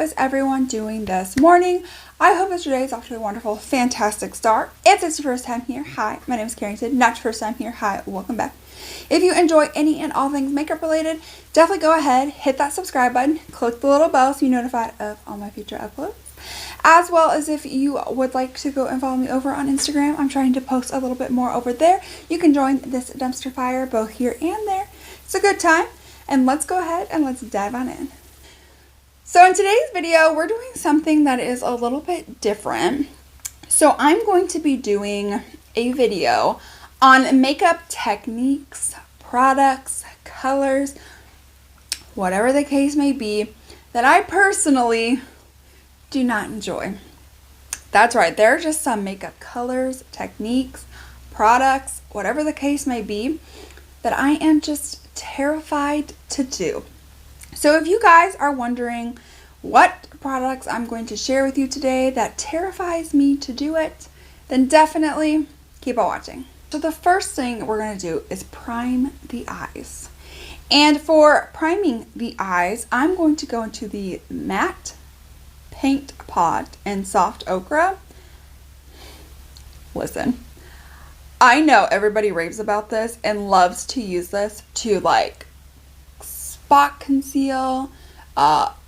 is everyone doing this morning? I hope that your day is off to a wonderful, fantastic start. If it's your first time here, hi, my name is Carrington. Not your first time here, hi, welcome back. If you enjoy any and all things makeup related, definitely go ahead, hit that subscribe button, click the little bell so you're notified of all my future uploads. As well as if you would like to go and follow me over on Instagram, I'm trying to post a little bit more over there. You can join this dumpster fire both here and there. It's a good time, and let's go ahead and let's dive on in. So in today's video, we're doing something that is a little bit different. So I'm going to be doing a video on makeup techniques, products, colors, whatever the case may be, that I personally do not enjoy. That's right, there are just some makeup colors, techniques, products, whatever the case may be, that I am just terrified to do. So if you guys are wondering what products I'm going to share with you today that terrifies me to do it, then definitely keep on watching. So the first thing we're going to do is prime the eyes. And for priming the eyes, I'm going to go into the matte paint pot in soft ochre. Listen, I know everybody raves about this and loves to use this to like spot conceal,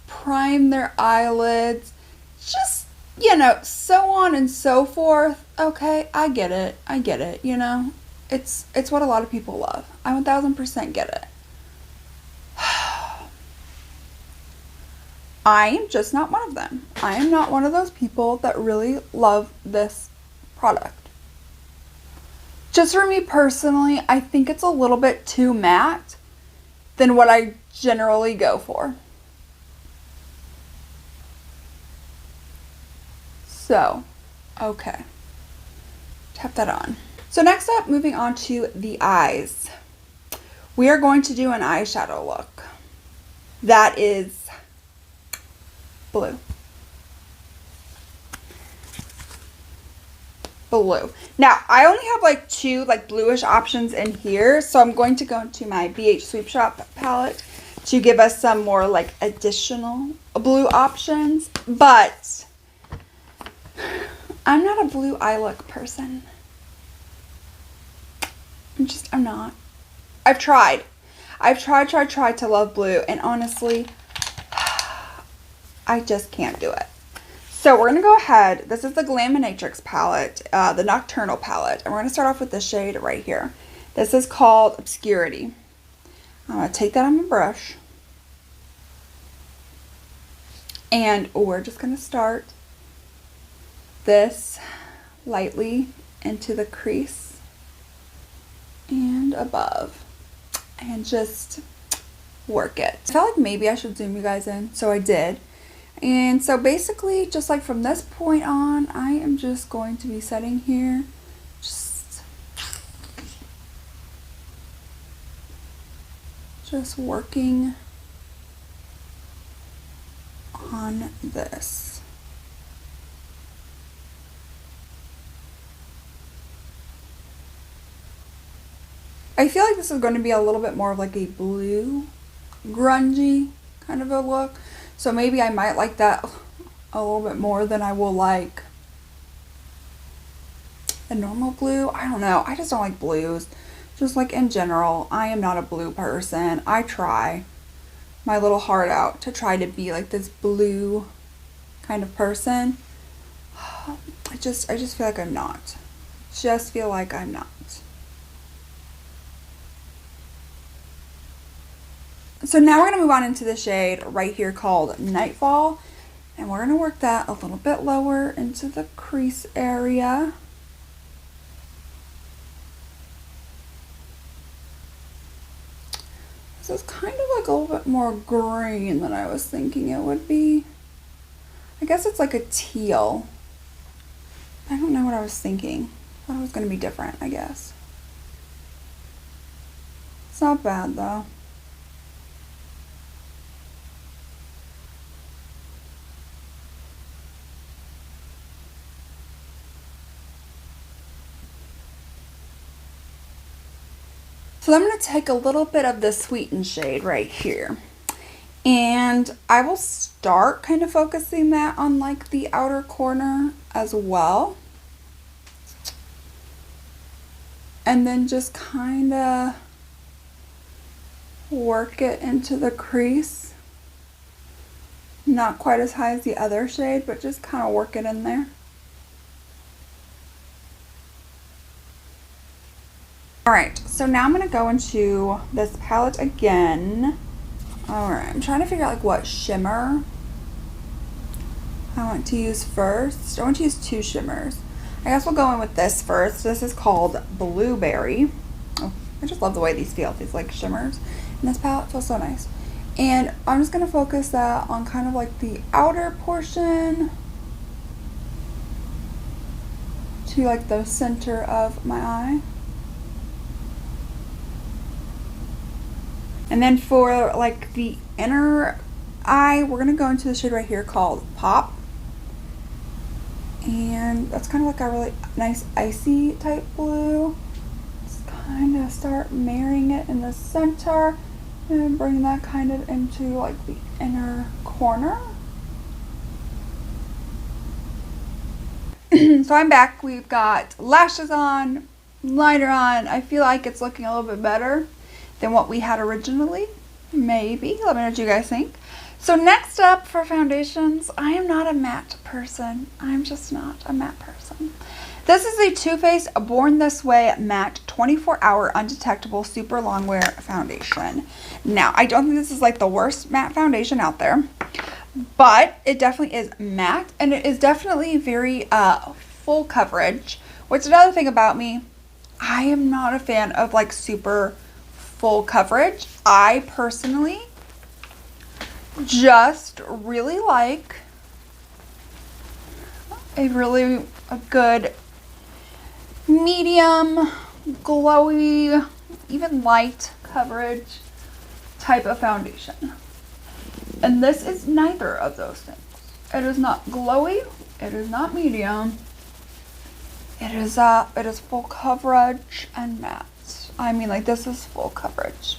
prime their eyelids, just, you know, so on and so forth. Okay, I get it, you know. It's what a lot of people love. I 1000% get it. I am just not one of them. I am not one of those people that really love this product. Just for me personally, I think it's a little bit too matte than what I generally go for. So, okay. Tap that on. So next up, moving on to the eyes. We are going to do an eyeshadow look. That is blue. Blue. Now, I only have like two like bluish options in here, so I'm going to go into my BH Sweep Shop palette to give us some more like additional blue options, but I'm not a blue eye look person. I'm not. I've tried to love blue, and honestly, I just can't do it. So we're going to go ahead. This is the Glaminatrix palette, the Nocturnal palette. And we're going to start off with this shade right here. This is called Obscurity. I'm going to take that on my brush. And we're just going to start this lightly into the crease and above. And just work it. I felt like maybe I should zoom you guys in, so I did. And so basically, just like from this point on, I am just going to be setting here, just working on this. I feel like this is going to be a little bit more of like a blue, grungy kind of a look. So maybe I might like that a little bit more than I will like a normal blue. I don't know. I just don't like blues. Just like in general, I am not a blue person. I try my little heart out to try to be like this blue kind of person. I just feel like I'm not. Just feel like I'm not. So now we're going to move on into the shade right here called Nightfall. And we're going to work that a little bit lower into the crease area. This is kind of like a little bit more green than I was thinking it would be. I guess it's like a teal. I don't know what I was thinking. I thought it was going to be different, I guess. It's not bad though. So I'm going to take a little bit of the Sweeten shade right here. And I will start kind of focusing that on like the outer corner as well. And then just kind of work it into the crease. Not quite as high as the other shade, but just kind of work it in there. Alright, so now I'm going to go into this palette again. Alright, I'm trying to figure out like what shimmer I want to use first. I want to use two shimmers. I guess we'll go in with this first. This is called Blueberry. Oh, I just love the way these feel. These like shimmers in this palette feels so nice. And I'm just going to focus that on kind of like the outer portion to like the center of my eye. And then for like the inner eye, we're going to go into the shade right here called Pop. And that's kind of like a really nice icy type blue. Just kind of start marrying it in the center and bring that kind of into like the inner corner. So I'm back. We've got lashes on, liner on. I feel like it's looking a little bit better than what we had originally. Maybe. Let me know what you guys think. So next up for foundations, I am not a matte person. I'm just not a matte person. This is a Too Faced Born This Way Matte 24-Hour Undetectable Super Longwear Foundation. Now, I don't think this is like the worst matte foundation out there, but it definitely is matte, and it is definitely very full coverage, which is another thing about me. I am not a fan of like super full coverage. I personally just really like a good medium, glowy, even light coverage type of foundation. And this is neither of those things. It is not glowy, it is not medium. It is full coverage and matte. I mean, like, this is full coverage.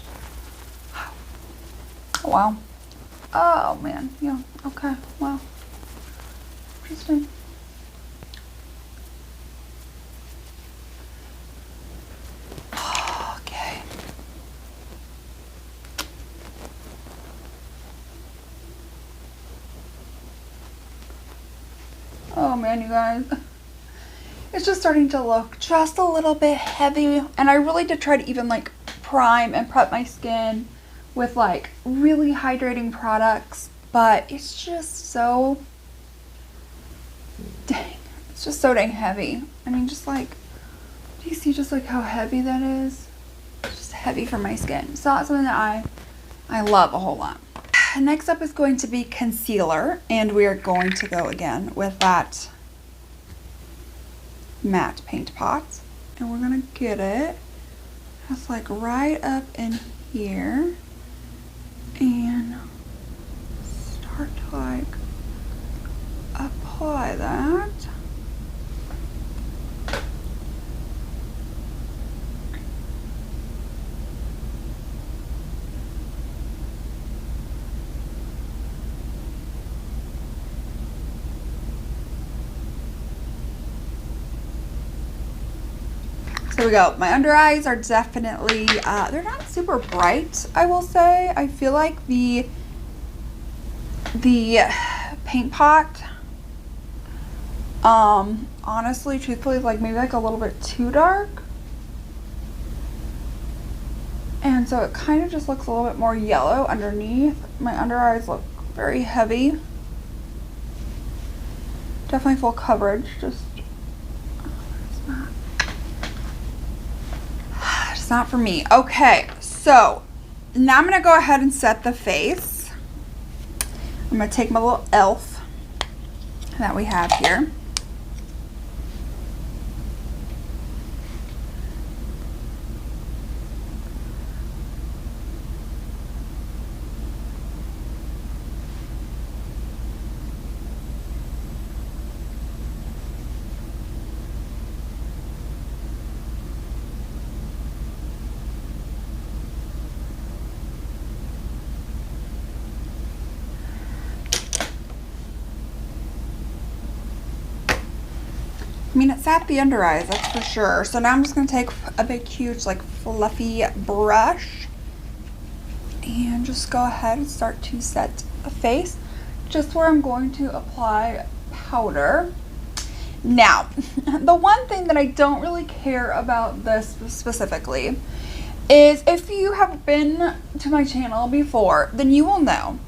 Wow. Oh, man. Yeah. Okay. Wow. Interesting. Okay. Oh, man, you guys. It's just starting to look just a little bit heavy. And I really did try to even, like, prime and prep my skin with like really hydrating products, but it's just so dang, it's just so dang heavy. I mean, just like, do you see just like how heavy that is? It's just heavy for my skin. It's not something that I love a whole lot. Next up is going to be concealer, and we are going to go again with that matte paint pot, and we're gonna get it just like right up in here and start to like apply that. So we go. My under eyes are definitely, they're not super bright, I will say. I feel like the paint pot, honestly, truthfully, like maybe like a little bit too dark. And so it kind of just looks a little bit more yellow underneath. My under eyes look very heavy. Definitely full coverage, just not for me. Okay, so now I'm gonna go ahead and set the face. I'm gonna take my little elf that we have here. I mean, it sat the under eyes, that's for sure. So now I'm just going to take a big, huge, like, fluffy brush and just go ahead and start to set a face just where I'm going to apply powder. Now, the one thing that I don't really care about this specifically is if you have been to my channel before, then you will know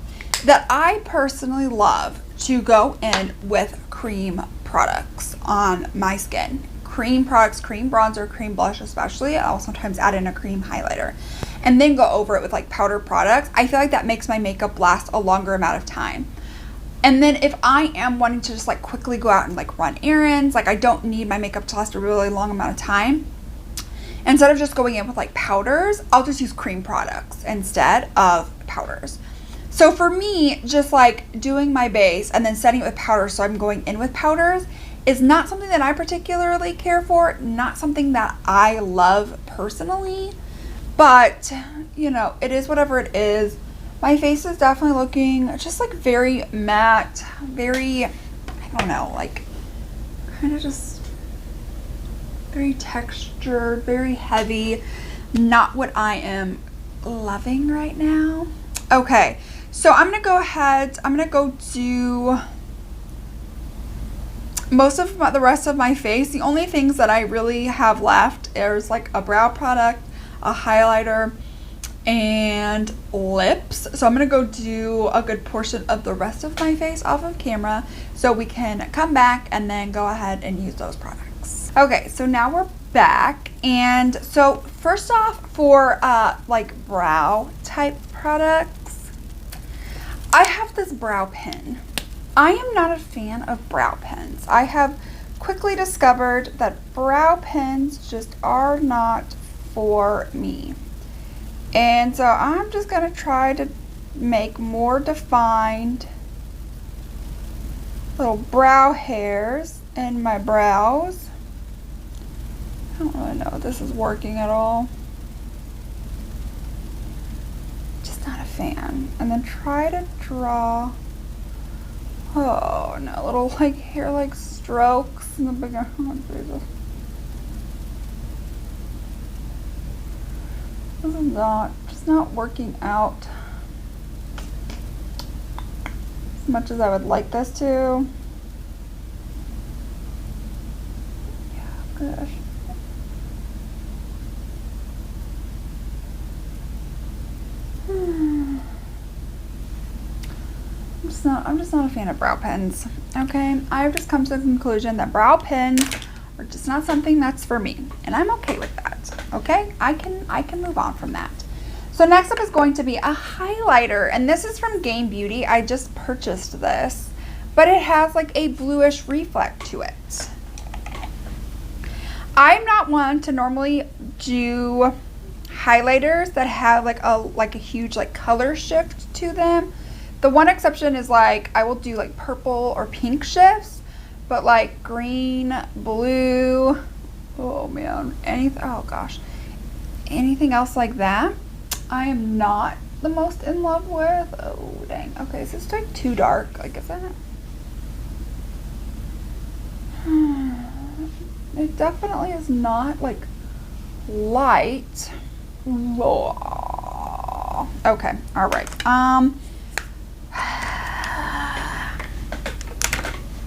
that I personally love to go in with cream products on my skin. Cream products, cream bronzer, cream blush especially. I'll sometimes add in a cream highlighter and then go over it with like powder products. I feel like that makes my makeup last a longer amount of time. And then if I am wanting to just like quickly go out and like run errands, like I don't need my makeup to last a really long amount of time, instead of just going in with like powders, I'll just use cream products instead of powders. So for me, just like doing my base and then setting it with powders, so I'm going in with powders, is not something that I particularly care for, not something that I love personally, but you know, it is whatever it is. My face is definitely looking just like very matte, very, I don't know, like kind of just very textured, very heavy, not what I am loving right now. Okay, so I'm gonna go ahead, I'm gonna go do most of the rest of my face. The only things that I really have left is like a brow product, a highlighter, and lips. So I'm gonna go do a good portion of the rest of my face off of camera so we can come back and then go ahead and use those products. Okay, so now we're back, and so first off, for like brow type products, I have this brow pen. I am not a fan of brow pens. I have quickly discovered that brow pens just are not for me. And so I'm just going to try to make more defined little brow hairs in my brows. I don't really know if this is working at all. Just not a fan. And then try to draw, oh no, little like hair like strokes in the bigger. This is just not working out as much as I would like this to. Yeah, gosh. I'm just not a fan of brow pens. Okay, I've just come to the conclusion that brow pens are just not something that's for me, and I'm okay with that. Okay, I can move on from that. So next up is going to be a highlighter, and this is from Blvd. I just purchased this, but it has like a bluish reflect to it. I'm not one to normally do highlighters that have like a huge like color shift to them. The one exception is like I will do like purple or pink shifts, but like green, blue, oh man, oh gosh, anything else like that, I am not the most in love with. Oh dang, okay, so it's like too dark, like is that? It definitely is not like light. Whoa. Okay, all right.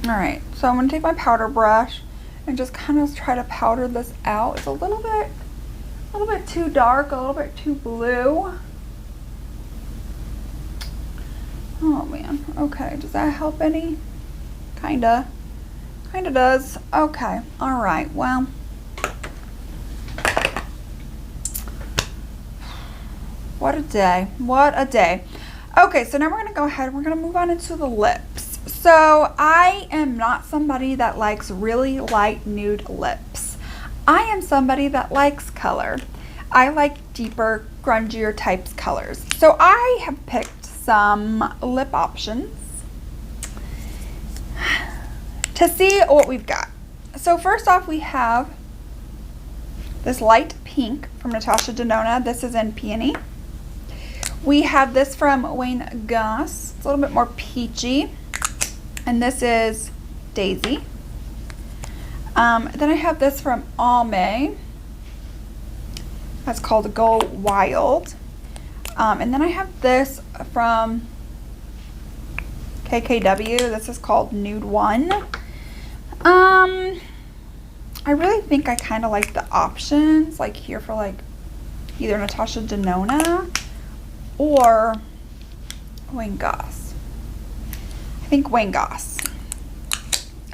All right, so I'm gonna take my powder brush and just kind of try to powder this out. It's a little bit too dark, a little bit too blue. Oh man, okay, does that help any? Kinda does. Okay, all right, well. What a day, what a day. Okay, so now we're gonna go ahead and we're gonna move on into the lips. So I am not somebody that likes really light nude lips. I am somebody that likes color. I like deeper, grungier types colors. So I have picked some lip options to see what we've got. So first off, we have this light pink from Natasha Denona. This is in Peony. We have this from Wayne Goss. It's a little bit more peachy. And this is Daisy. Then I have this from Almay. That's called Go Wild. And then I have this from KKW. This is called Nude 1. I really think I kind of like the options, like here for like either Natasha Denona or Wayne Goss. I think Wayne Goss.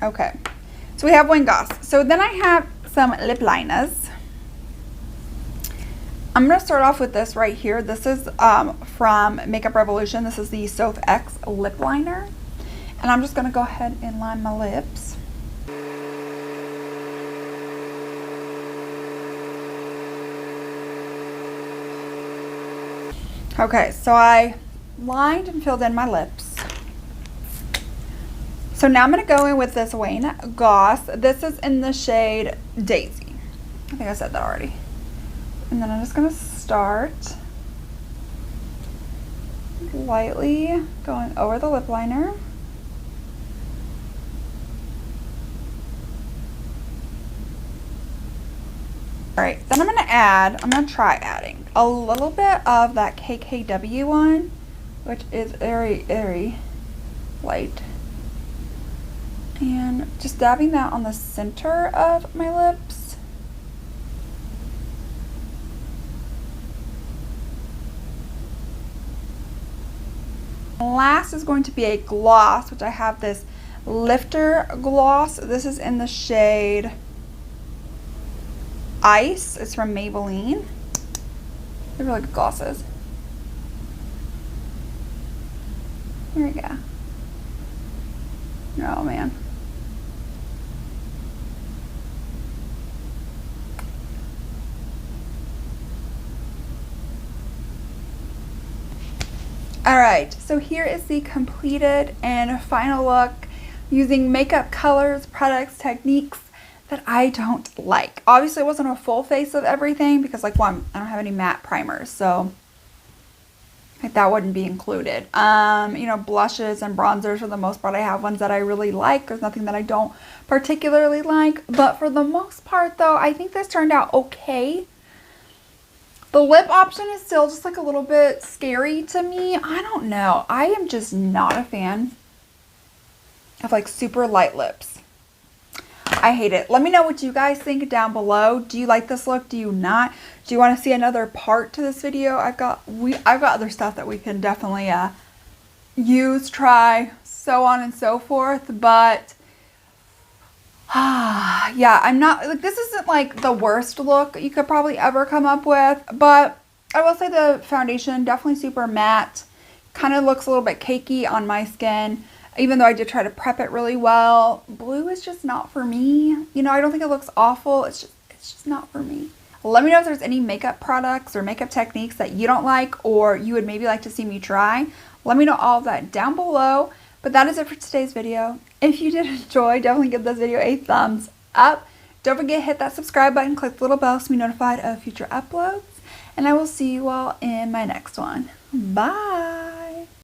Okay, so we have Wayne Goss. So then I have some lip liners. I'm going to start off with this right here. This is from Makeup Revolution. This is the Soph X lip liner. And I'm just going to go ahead and line my lips. Okay, so I lined and filled in my lips. So now I'm going to go in with this Wayne Goss. This is in the shade Daisy. I think I said that already. And then I'm just going to start lightly going over the lip liner. Alright, then I'm going to try adding a little bit of that KKW one, which is very, very light. And just dabbing that on the center of my lips. Last is going to be a gloss, which I have this Lifter gloss. This is in the shade Ice. It's from Maybelline. They're really good glosses. Here we go. Oh man. Alright, so here is the completed and final look using makeup colors, products, techniques that I don't like. Obviously it wasn't a full face of everything because like one, I don't have any matte primers, so like that wouldn't be included. You know, blushes and bronzers for the most part I have ones that I really like. There's nothing that I don't particularly like, but for the most part though, I think this turned out okay. The lip option is still just like a little bit scary to me. I don't know. I am just not a fan of like super light lips. I hate it. Let me know what you guys think down below. Do you like this look? Do you not? Do you want to see another part to this video? I've got other stuff that we can definitely use, try, so on and so forth, but yeah, I'm not like, this isn't like the worst look you could probably ever come up with, but I will say the foundation definitely super matte, kind of looks a little bit cakey on my skin, even though I did try to prep it really well. Blue is just not for me. You know, I don't think it looks awful. It's just not for me. Let me know if there's any makeup products or makeup techniques that you don't like or you would maybe like to see me try. Let me know all of that down below. But that is it for today's video. If you did enjoy, definitely give this video a thumbs up. Don't forget to hit that subscribe button, click the little bell to be notified of future uploads. And I will see you all in my next one. Bye!